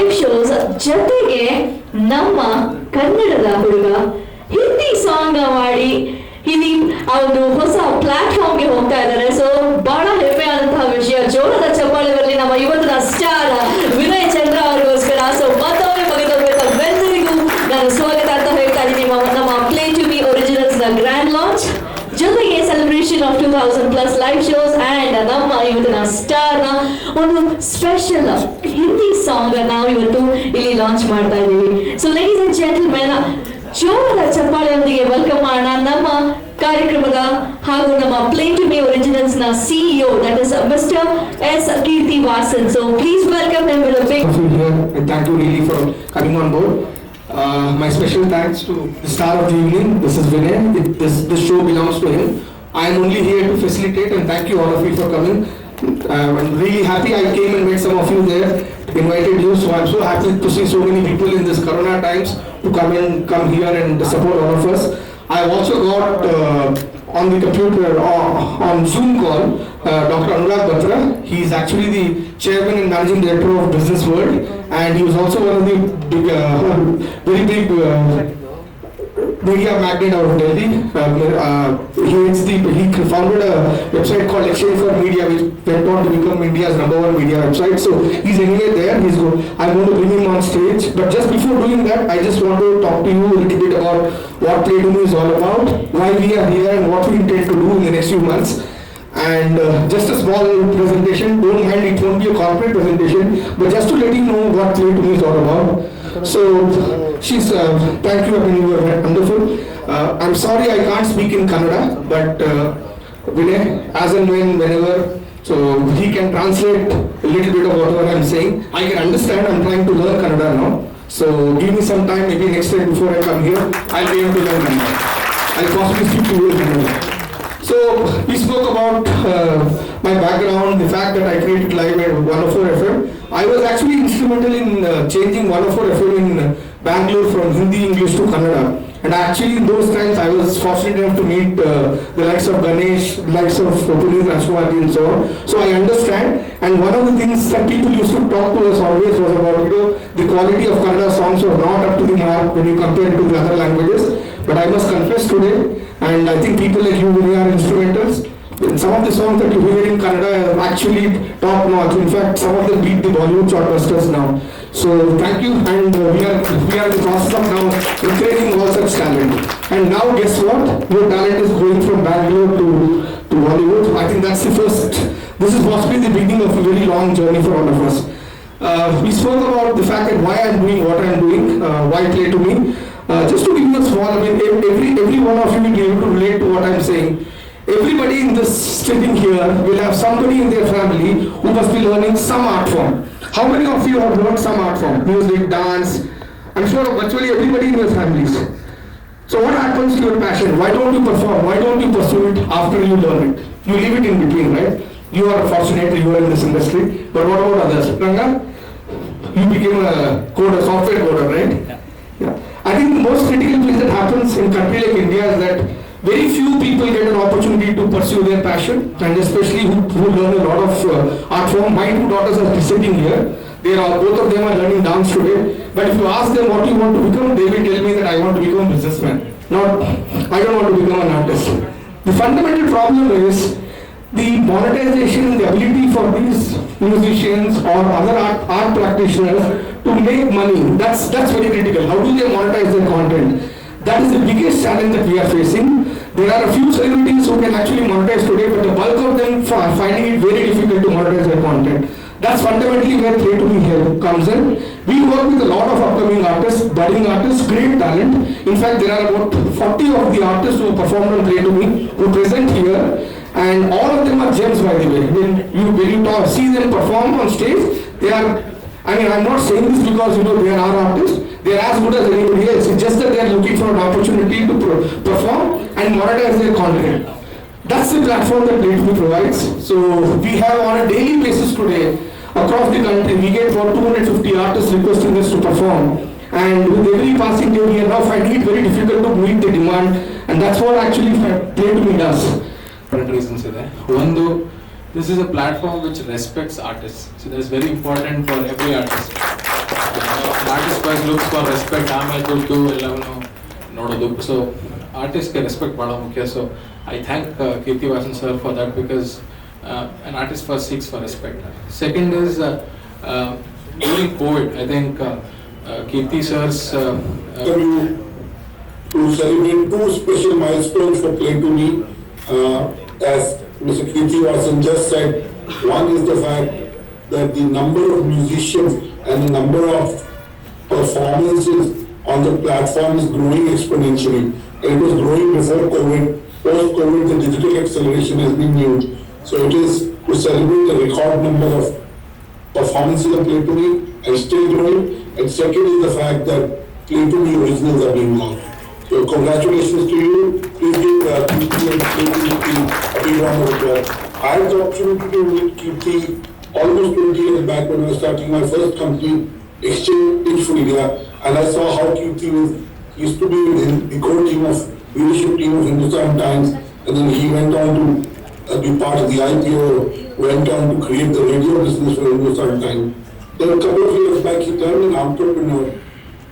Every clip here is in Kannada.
ಲೈವ್ ಶೋಸ್ ಜೊತೆಗೆ ನಮ್ಮ ಕನ್ನಡದ ಹುಡುಗ ಹಿಂದಿ ಸಾಂಗ್ ಮಾಡಿ ಇಲ್ಲಿ ಒಂದು ಹೊಸ ಪ್ಲಾಟ್ಫಾರ್ಮ್ಗೆ ಹೋಗ್ತಾ ಇದ್ದಾರೆ. ಸೊ ಬಹಳ ಹೆಮ್ಮೆ ಆದಂತಹ ವಿಷಯ. ಜೋರದ ಚಪ್ಪಾಳೆ ಬರಲಿ ನಮ್ಮ ಇವತ್ತಿನ ಸ್ಟಾರ್ ವಿನಯ್ ಚಂದ್ರ ಅವರಿಗೋಸ್ಕರ. ಸೊ ಮತ್ತೊಮ್ಮೆ ಮಗದೊಬ್ಬೆಲ್ಲರಿಗೂ ನಾನು ಸ್ವಾಗತ ಅಂತ ಹೇಳ್ತಾ ಇದ್ದೀನಿ. ನಮ್ಮ ಪ್ಲೇ ಟು ಮಿ ಒರಿಜಿನಲ್ಸ್ ನ ಗ್ರ್ಯಾಂಡ್ ಲಾಂಚ್ ಜೊತೆಗೆ celebration of 2000+ live shows and ನಮ್ಮ ಇವತ್ತಿನ ಸ್ಟಾರ್ ನ ಒಂದು ಸ್ಪೆಷಲ್ ಹಿಂದಿ ಸಾಂಗ್ ನಾವು ಇವತ್ತು ಇಲ್ಲಿ ಲಾಂಚ್ ಮಾಡ್ತಾ ಇದ್ದೀವಿ. ಸೊ ಲೇಡೀಸ್ ಅಂಡ್ ಜೆಂಟಲ್ಮೆನ್, ಜೋರದ ಚಪ್ಪಾಳೆಯೊಂದಿಗೆ ವೆಲ್ಕಮ್ ಮಾಡೋಣ ನಮ್ಮ ಕಾರ್ಯಕ್ರಮದ ಹಾಗೂ ನಮ್ಮ ಪ್ಲೇ ಟು ಮಿ ಒರಿಜಿನಲ್ಸ್ ನ CEO, that is mister S Keerthivasan. So please welcome him with a big Thank you really for coming on board. My special thanks to the star of the evening. This is Vinay. This show belongs to him. I am only here to facilitate, and thank you all of you for coming. I'm really happy. I came and met some of you there, invited you, so I'm so happy to see so many people in this Corona times to come here and support all of us. I've also got on the computer on Zoom call Dr. Anurag Batra. He is actually the chairman and managing director of Business World, and he was also one of the big, very big media magnate out of Delhi. He founded a website called Exchange for Media, which went on to become India's #1 media website. So he's anyway there. I'm going to bring him on stage. But just before doing that, I just want to talk to you a little bit about what Play to Me is all about, why we are here, and what we intend to do in the next few months. And just a small presentation. Don't mind, it won't be a corporate presentation, but just to let you know what Play to Me is all about. So, thank you, you were wonderful. I'm sorry I can't speak in Kannada, but Vinay, as and whenever, so he can translate a little bit of whatever I'm saying. I can understand. I'm trying to learn Kannada now. So give me some time, maybe next time before I come here, I'll be able to learn Kannada. I'll possibly speak to you in Kannada. So we spoke about my background, the fact that I created live at 104 FM. I was actually instrumental in changing 104 FM in Bangalore from Hindi English to Kannada. And actually in those times I was fortunate enough to meet the likes of Ganesh, the likes of Puneet Rajkumar and so on. So I understand. And one of the things that people used to talk to us always was about, the quality of Kannada songs was not up to the mark when you compare it to the other languages. But I must confess today, and I think people like you really are instrumentals. Some of the songs that you hear in Kannada are actually top notch. In fact, some of them beat the Bollywood chartbusters now. So thank you, and we are in the process of now encouraging all such talent. And now guess what? Your talent is going from Bangalore to Bollywood. I think that's the first. This is possibly the beginning of a very long journey for all of us. We spoke about the fact that why I'm doing what I'm doing, why Play to Me. Just to give you a small, every one of you will be able to relate to what I'm saying. Everybody in this sitting here will have somebody in their family who must be learning some art form. How many of you have learned some art form? Music, dance? I'm sure virtually everybody in your families. So what happens to your passion? Why don't you perform? Why don't you pursue it after you learn it? You leave it in between, right? You are fortunate, you are in this industry. But what about others? Ranga, you became a software coder, right? Yeah. I think the most critical thing that happens in a country like India is that very few people get an opportunity to pursue their passion, and especially who learn a lot of art form. My two daughters are sitting here. Both of them are learning dance today. But if you ask them what you want to become, they will tell me that I want to become a businessman. I don't want to become an artist. The fundamental problem is the monetization, the ability for these musicians or other art practitioners to make money. That's very critical. How do they monetize their content? That is the biggest challenge that we are facing. There are a few celebrities who can actually monetize today, but the bulk of them are finding it very difficult to monetize their content. That's fundamentally where Play to Me here comes in. We work with a lot of upcoming artists, budding artists, great talent. In fact, there are about 40 of the artists who performed on Play to Me who present here, and all of them are gems, by the way. When you see them perform on stage, they are. I'm not saying this because they are our artists. They are as good as anybody else. It's just that they are looking for an opportunity to perform and monetize their content. That's the platform that Play to Me provides. So we have on a daily basis today across the country, we get about 250 artists requesting us to perform. And with every passing day, we are now finding it very difficult to meet the demand. And that's what actually Play to Me does. Different reasons are there. One, this is a platform which respects artists. So that's very important for every artist. Artist first looks for respect, ಆಮೇಲೆ ದುಡ್ಡು ಎಲ್ಲವನ್ನು ನೋಡೋದು. ಸೊ ಆರ್ಟಿಸ್ಟ್ಗೆ ರೆಸ್ಪೆಕ್ಟ್ ಭಾಳ ಮುಖ್ಯ. So I thank Keerthi Vasan sir for that, because an artist first seeks for respect. Second is during COVID, I think Kirti sir's to celebrate two special milestones for Play to Me. As Mr. Kirti Vasan just said, one is the fact that the number of musicians and the number of performances on the platform is growing exponentially. It was growing before COVID. Post-COVID, the digital acceleration has been huge. So it is to celebrate the record number of performances of Play to Me and still growing. And second is the fact that Play to Me originals are being launched. So congratulations to you. Please give Kirti and Play to Me team a big round of applause. I had the opportunity to meet Kirti almost 20 years back when I was starting my first company, Exchange for India, and I saw how Kirti used to be in the core team of leadership team of Hindustan Times, and then he went on to be part of the IPO, went on to create the radio business for Hindustan Times. Then a couple of years back, he turned an entrepreneur,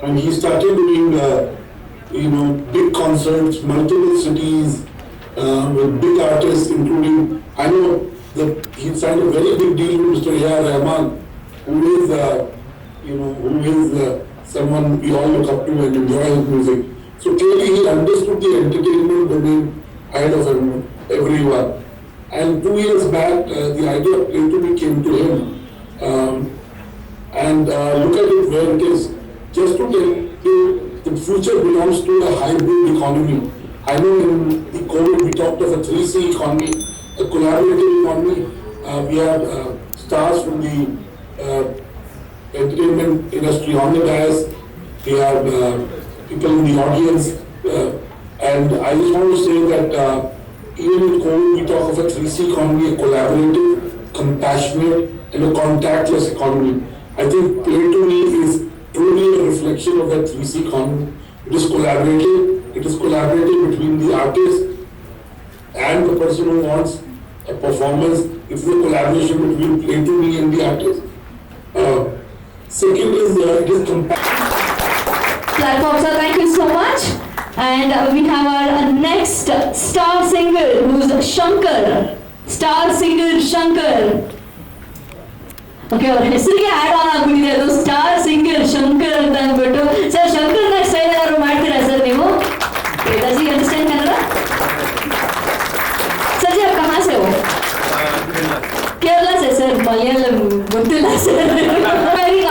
and he started doing, big concerts, multiple cities, with big artists, including, I know that he signed a very big deal with Mr. A.R. Rahman, who is someone we all look up to and enjoy his music. So clearly he understood the entertainment domain ahead of everyone. And 2 years back, the idea of Play to Me came to him. Look at it where it is. Just to tell you, the future belongs to a hybrid economy. I know in the COVID we talked of a 3C economy, a collaborative economy. We have stars from the entertainment industry on the dais. We have people in the audience. And I just want to say that even in COVID, we talk of a 3C economy, a collaborative, compassionate, and a contactless economy. I think Play to Me is truly a reflection of that 3C economy. It is collaborative. It is collaborative between the artist and the person who wants a performance. It's the collaboration between Play to Me and the artist. Second is it is Platform, sir, thank you so much. And we have our next star singer, who's Shankar. Star singer Shankar. Okay, ಅವ್ರ ಹೆಸರಿಗೆ ಆಡ್ ಆನ್ ಆಗ್ಬಿಟ್ಟಿದೆ, ಅದು ಸ್ಟಾರ್ ಸಿಂಗರ್ ಶಂಕರ್ ಅಂತ ಅಂದ್ಬಿಟ್ಟು. ಸರ್, ಶಂಕರ್ ನೆಕ್ಸ್ಟ್ ಟೈಮ್ ಏನಾದ್ರು ಮಾಡ್ತೀರಾ ಸರ್ ನೀವು? Does he understand Kannada? Sir ji आप कहाँ से हो? केरला से सर. मलयालम ಗೊತ್ತಿಲ್ಲ sir.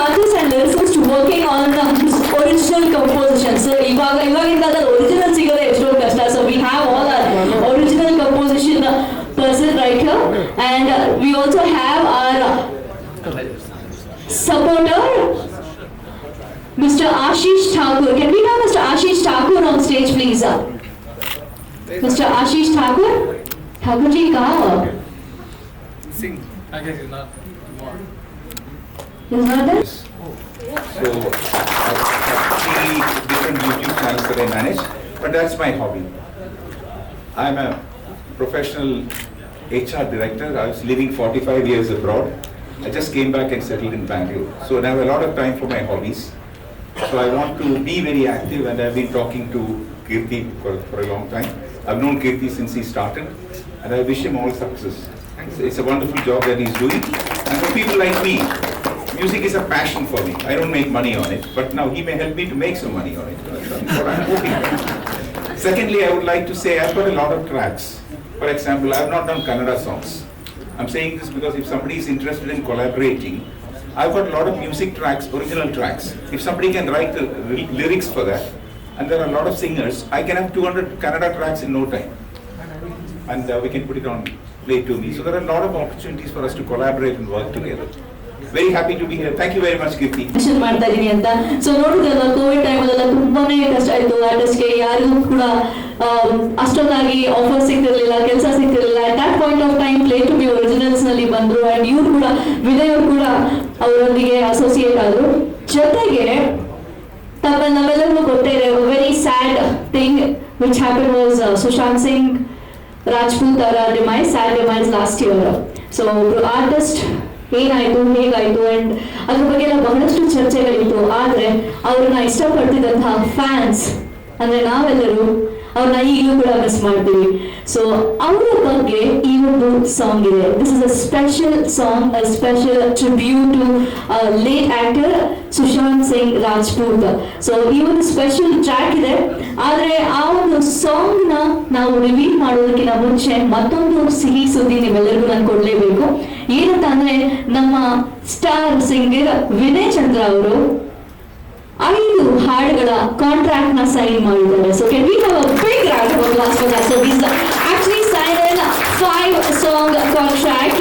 Artists and lyricists working on original composition. So ಇವಾಗಿಂದ original ಸಿಗೋದೇ ಎಷ್ಟೊಂದು ಕಷ್ಟ. So we have all our original composition person right here, and we also have our supporter, Mr. Ashish Thakur. Can we have Mr. Ashish Thakur on stage, please? Mr. Ashish Thakur? Thakur ji, kahan ho? sing. I guess he's not more. He's not there? So, I have 3 different YouTube channels that I manage, but that's my hobby. I'm a professional HR director. I was living 45 years abroad. I just came back and settled in Bangalore. So I have a lot of time for my hobbies. So I want to be very active, and I've been talking to Kirti for a long time. I've known Kirti since he started, and I wish him all success. It's a wonderful job that he's doing. And for people like me, music is a passion for me. I don't make money on it, but now he may help me to make some money on it. That's what I'm hoping for. Secondly, I would like to say I've got a lot of tracks. For example, I've not done Kannada songs. I'm saying this because if somebody is interested in collaborating, I've got a lot of music tracks, original tracks. If somebody can write the lyrics for that, and there are a lot of singers, I can have 200 Kannada tracks in no time. And we can put it on Play to Me. So there are a lot of opportunities for us to collaborate and work together. Very happy to be here. Thank you very much, Kirti. Mention ಮಾಡ್ತಾ ಇದೀನಿ ಅಂತ. ಸೊ ನೋಡಿದ್ರಲ್ಲ, ಕೋವಿಡ್ ಟೈಮಲ್ಲೆಲ್ಲ ತುಂಬಾನೇ ಕಷ್ಟ ಆಯ್ತು ಆರ್ಟಿಸ್ಟ್ಗೆ. ಯಾರಿಗೂ ಕೂಡ ಅಷ್ಟೊಂದಾಗಿ ಆಫರ್ ಸಿಗ್ತಿರ್ಲಿಲ್ಲ, ಕೆಲಸ ಸಿಗ್ತಿರ್ಲಿಲ್ಲ. At that point of time Play to Me originals ನಲ್ಲಿ ಬಂದ್ರು, ಅಂಡ್ ಇವ್ರು ಕೂಡ, ವಿನಯ್ ಅವರು ಕೂಡ ಅವರೊಂದಿಗೆ ಅಸೋಸಿಯೇಟ್ ಆದ್ರು. ಜೊತೆಗೆ ನಮ್ಮೆಲ್ಲರಿಗೂ ಗೊತ್ತೇ ಇದೆ, very sad thing which happen was Sushant Singh Rajput demise, sad demise last year. So artist ಏನಾಯ್ತು ಹೇಗಾಯ್ತು ಅಂಡ್ ಅದ್ರ ಬಗ್ಗೆ ಎಲ್ಲ ಬಹಳಷ್ಟು ಚರ್ಚೆಗಳಿತ್ತು. ಆದ್ರೆ ಅವ್ರನ್ನ ಇಷ್ಟಪಡ್ತಿದ್ದಂತಹ ಫ್ಯಾನ್ಸ್ ಅಂದ್ರೆ ನಾವೆಲ್ಲರೂ ಅವ್ರನ್ನ ಈಗಲೂ ಕೂಡ ಮಿಸ್ ಮಾಡ್ತೀವಿ. ಸೊ ಅವರ ಬಗ್ಗೆ ಈ ಒಂದು ಸಾಂಗ್ ಇದೆ. This is a special song, a special tribute to late actor Sushant Singh Rajput. So ಈ ಒಂದು ಸ್ಪೆಷಲ್ ಟ್ರ್ಯಾಕ್ ಇದೆ. ಆದ್ರೆ ಆ ಒಂದು ಸಾಂಗ್ ನ ನಾವು ರಿವೀಲ್ ಮಾಡೋದಕ್ಕಿಂತ ಮುಂಚೆ ಮತ್ತೊಂದು ಸಿಹಿ ಸುದ್ದಿ ನಿಮ್ಮೆಲ್ಲರಿಗೂ ನಾನು ಕೊಡ್ಲೇಬೇಕು. ಏನಂತ ಅಂದ್ರೆ ನಮ್ಮ ಸ್ಟಾರ್ ಸಿಂಗರ್ ವಿನಯ್ ಚಂದ್ರ ಅವರು 5 ಹಾಡುಗಳ ಕಾಂಟ್ರಾಕ್ಟ್ ನ ಸೈನ್ ಮಾಡಿದ್ದಾರೆ. So can we have a big round of applause for that? So he's actually signed in 5-song contract.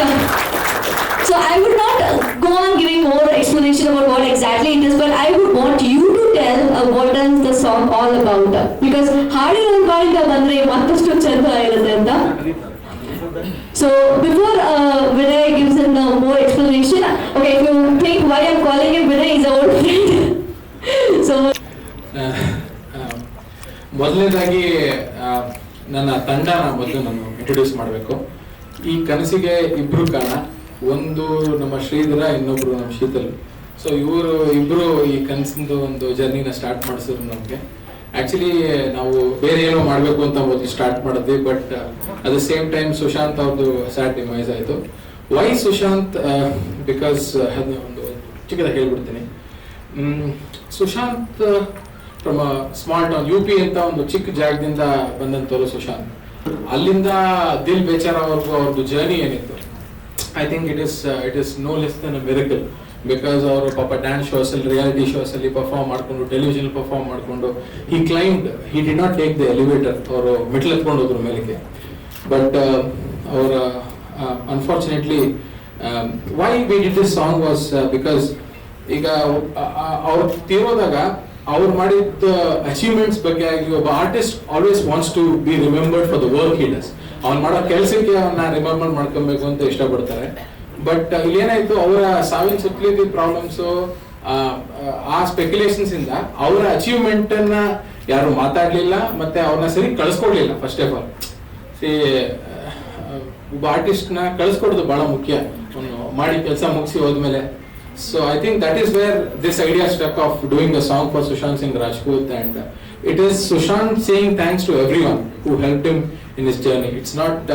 So I would not go on giving more explanation about what exactly it is, but I would want you to tell what is the song all about, because ಹಾಡುಗಳ ಬಾಯಿಂದ ಬಂದ್ರೆ ಮತ್ತಷ್ಟು ಚಂದ ಇರುತ್ತೆ ಅಂತ. So before Vinay gives him more explanation, okay, if you think why I'm calling him Vinay, he's our old friend. So ಮೊದಲನೇದಾಗಿ ನನ್ನ ತಂಡನ ಮೊದಲು ನಾನು ಇಂಟ್ರೊಡ್ಯೂಸ್ ಮಾಡಬೇಕು. ಈ ಕನಸಿಗೆ ಇಬ್ರು ಕಾರಣ, ಒಂದು ನಮ್ಮ ಶ್ರೀಧರ, ಇನ್ನೊಬ್ರು ನಮ್ಮ ಶೀತಲ್. ಸೊ ಇವರು ಇಬ್ರು ಈ ಕನಸಿಂದು ಒಂದು ಜರ್ನಿನ ಸ್ಟಾರ್ಟ್ ಮಾಡಿಸಿದ್ರು ನಮಗೆ. ಆಕ್ಚುಲಿ ನಾವು ಬೇರೆ ಏನೋ ಮಾಡಬೇಕು ಅಂತ ಮೊದಲು ಸ್ಟಾರ್ಟ್ ಮಾಡಿದ್ವಿ, but at the same time Sushant ಅವ್ರದ್ದು ಸ್ಯಾಡ್ ಡಿಮೈಸ್ ಆಯಿತು. ವೈ ಸುಶಾಂತ್? ಬಿಕಾಸ್ ಒಂದು ಚಿಕ್ಕದಾಗಿ ಹೇಳ್ಬಿಡ್ತೀನಿ. Sushant from small town, UP ಅಂತ ಒಂದು ಚಿಕ್ಕ ಜಾಗದಿಂದ ಬಂದಂಥವ್ರು ಸುಶಾಂತ್. ಅಲ್ಲಿಂದ ದಿಲ್ ಬೇಚಾರ ಅವ್ರದ್ದು ಜರ್ನಿ ಏನಿತ್ತು, I think it is no less than a miracle. Because ಅವರು ಪಾಪ ಡ್ಯಾನ್ಸ್ ಶೋಸ್ ಅಲ್ಲಿ, ರಿಯಾಲಿಟಿ ಶೋಸ್ ಅಲ್ಲಿ ಪರ್ಫಾರ್ಮ್ ಮಾಡ್ಕೊಂಡು, ಟೆಲಿವಿಷನ್ ಪರ್ಫಾರ್ಮ್ ಮಾಡ್ಕೊಂಡು, he did not take the elevator. ಅವರು ಮೆಟ್ಲು ಎತ್ಕೊಂಡು ಹೋದ್ರು ಮೇಲಕ್ಕೆ. ಬಟ್ ಅವರ unfortunately why we did this song was because ಈಗ ಅವ್ರು ತೀರೋದಾಗ ಅವ್ರು ಮಾಡಿದ ಅಚೀವ್ಮೆಂಟ್ಸ್ ಬಗ್ಗೆ ಆಗಲಿ, ಒಬ್ಬ artist always wants to be remembered for the work he does. ಅವ್ನು ಮಾಡೋ ಕೆಲಸಕ್ಕೆ ಅವನ್ನ ರಿಮೆಂಬರ್ ಮಾಡ್ಕೊಬೇಕು ಅಂತ ಇಷ್ಟಪಡ್ತಾರೆ. ಬಟ್ ಇಲ್ಲಿ ಏನಾಯ್ತು, ಅವರ ಸಾವಿನ ಸುತ್ತಲಿದ್ದ ಪ್ರಾಬ್ಲಮ್ಸು, ಆ ಸ್ಪೆಕ್ಯುಲೇಷನ್ಸ್ ಇಂದ ಅವರ ಅಚೀವ್ಮೆಂಟ್ ಅನ್ನ ಯಾರು ಮಾತಾಡ್ಲಿಲ್ಲ, ಮತ್ತೆ ಅವ್ರನ್ನ ಸರಿ ಕಳಿಸ್ಕೊಡ್ಲಿಲ್ಲ. ಫಸ್ಟ್ ಆಫ್ ಆಲ್ ಒಬ್ಬ ಆರ್ಟಿಸ್ಟ್ ನ ಕಳಿಸ್ಕೊಡೋದು ಬಹಳ ಮುಖ್ಯ, ಮಾಡಿ ಕೆಲಸ ಮುಗಿಸಿ ಹೋದ್ಮೇಲೆ. So I think that is where this idea struck of doing a song for Sushant Singh Rajput, and it is Sushant saying thanks to everyone who helped him in his journey. It's not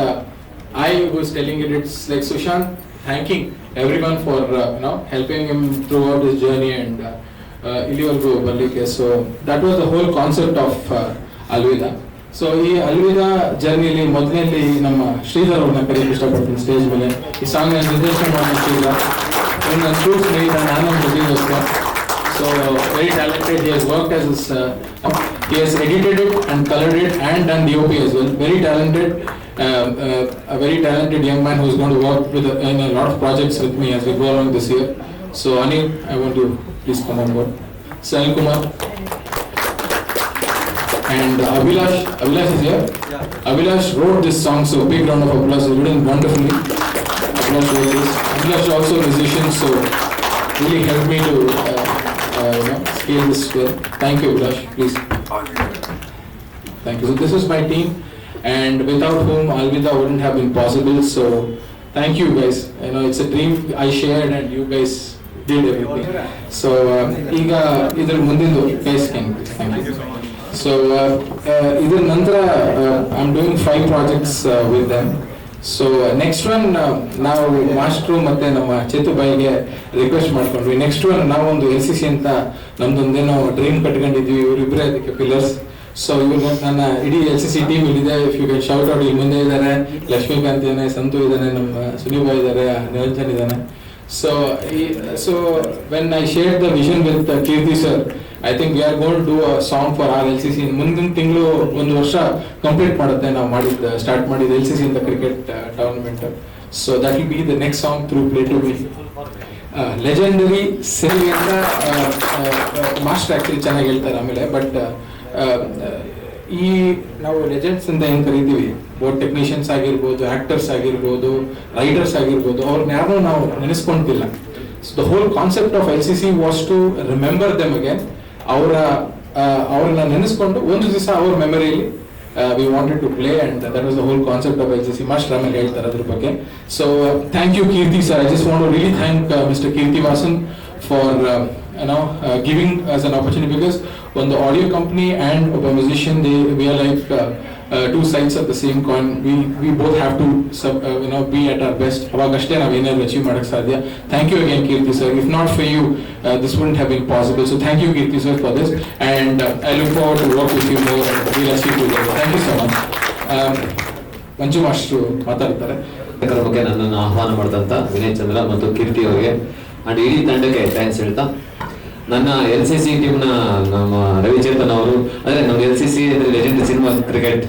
I who is telling it, it's like Sushant thanking everyone for helping him throughout his journey and ilivargu barlike. So that was the whole concept of Alvida. So ಈ ಅಲ್ವಿದಾ ಜರ್ನಿಲಿ ಮೊದಲನೇಲಿ ನಮ್ಮ ಶ್ರೀಧರ್ ಅವ್ರನ್ನ ಕರೆಯಕ್ಕೆ ಇಷ್ಟಪಡ್ತೀನಿ ಸ್ಟೇಜ್ ಮೇಲೆ. ಈ ಸಾಂಗ್ ನಿರ್ದೇಶನ ಮಾಡಿದ ಶ್ರೀಧರ್, ನನ್ನ ಶೂಟ್ ಸ್ನೇಹಿತ, ನಾನು ಜೊತೆ. So very talented. He has worked as he has edited it and colored it and done DOP as well. Very talented, a very talented young man who is going to work in a lot of projects with me as we go along this year. So Anil, I want to please come on board. Sanil Kumar and Abhilash is here. Yeah. Abhilash wrote this song, so big round of applause. He's written wonderfully. Abhilash also a musician, so really helped me to scale this well. Thank you, Abhilash. Please. Thank you. So this is my team, and without whom Alvida wouldn't have been possible. So thank you guys. It's a dream I shared, and you guys did everything. So ಈಗ ಇದರ ಮುಂದಿಂದು guys can. Thank you. So ಇದರ ನಂತರ I'm doing 5 projects with them. So next one ನಾವು ಮಾಸ್ಟ್ರು ಮತ್ತೆ ನಮ್ಮ ಚೇತುಬಾಯಿಗೆ ರಿಕ್ವೆಸ್ಟ್ ಮಾಡ್ಕೊಂಡ್ವಿ. ನೆಕ್ಸ್ಟ್ ಒನ್ ನಾವೊಂದು LCC ಅಂತ ನಮ್ದೊಂದೇನೋ ಡ್ರೀಮ್ ಕಟ್ಕೊಂಡಿದ್ವಿ, ಇವರಿಬ್ಬರೇ ಅದಕ್ಕೆ ಪಿಲ್ಲರ್ಸ್. ಸೊ ಇವಾಗ ನನ್ನ ಇಡೀ LCC ಟೀಮ್ ಇಲ್ಲಿದೆ. If you can shout out, ಇಲ್ಲಿ ಮುಂದೆ ಇದ್ದಾರೆ ಲಕ್ಷ್ಮೀಕಾಂತ್ ಇದ್ದಾನೆ, ಸಂತು ಇದ್ದಾನೆ, ನಮ್ಮ ಸುನೀಬಾಯಿ ಇದ್ದಾರೆ, ನಿರಂಜನ್ ಇದ್ದಾನೆ. So when I shared the vision with Kirti sir, I think we are going to do a song for our LCC. ಮುಂದಿನ ತಿಂಗಳು 1 ವರ್ಷ ಕಂಪ್ಲೀಟ್ ಮಾಡುತ್ತೆ ನಾವು ಸ್ಟಾರ್ಟ್ ಮಾಡಿದ LCC ಅಂತ cricket tournament. So that will be the next song through play to be legendary sell ಅಂತ ಮಾಸ್ಟರ್ ಆಕ್ಚುಲಿ ಚೆನ್ನಾಗಿ ಹೇಳ್ತಾರೆ ಆಮೇಲೆ. ಬಟ್ ಈ ನಾವು ಲೆಜೆಂಡ್ಸ್ ಅಂತ ಏನು ಕರಿತೀವಿ, ಬೋತ್ ಟೆಕ್ನಿಷಿಯನ್ಸ್ ಆಗಿರ್ಬೋದು, ಆಕ್ಟರ್ಸ್ ಆಗಿರ್ಬೋದು, ರೈಟರ್ಸ್ ಆಗಿರ್ಬೋದು, ಅವ್ರನ್ನ ಯಾರು ನಾವು ನೆನೆಸ್ಕೊಂತಿಲ್ಲ. So the whole concept of LCC was to remember them again. ಅವ್ರನ್ನ ನೆನೆಸ್ಕೊಂಡು ಒಂದು ದಿವಸ ಅವ್ರ ಮೆಮರಿಯಲ್ಲಿ we wanted to play, and that was the whole concept of LCC. Much Raman ಹೇಳ್ತಾರೆ ಅದ್ರ ಬಗ್ಗೆ. So thank you Kirti sir. I just want to really thank Mr. Kirtivasan for giving us an opportunity, because when the audio company and a musician, we are like two sides of the same coin. We both have to be at our best. avagashte nav enaru achieve madak sadhya. Thank you again Kirti sir. If not for you, this wouldn't have been possible. So thank you Kirti sir for this, and I look forward to work with you more, and we'll achieve together. Thank you so much. Manju master ಮಾತಾಡ್ತಾರೆ. ಅದರ ಬಗ್ಗೆ ನನ್ನನ್ನು ಆಹ್ವಾನ ಮಾಡಿದಂಥ ವಿನಯ್ ಚಂದ್ರ ಮತ್ತು ಕೀರ್ತಿ ಅವರಿಗೆ ಅಂಡ್ ಇಡೀ ತಂಡಕ್ಕೆ ಥ್ಯಾಂಕ್ಸ್ ಹೇಳ್ತಾ, ನನ್ನ LCC ಟೀಮ್ನ ನಮ್ಮ ರವಿಚೇತನ್ ಅವರು, ಅಂದರೆ ನಮ್ಮ LCC ಅಂದರೆ ಲೆಜೆಂಡ್ ಸಿನಿಮಾ ಕ್ರಿಕೆಟ್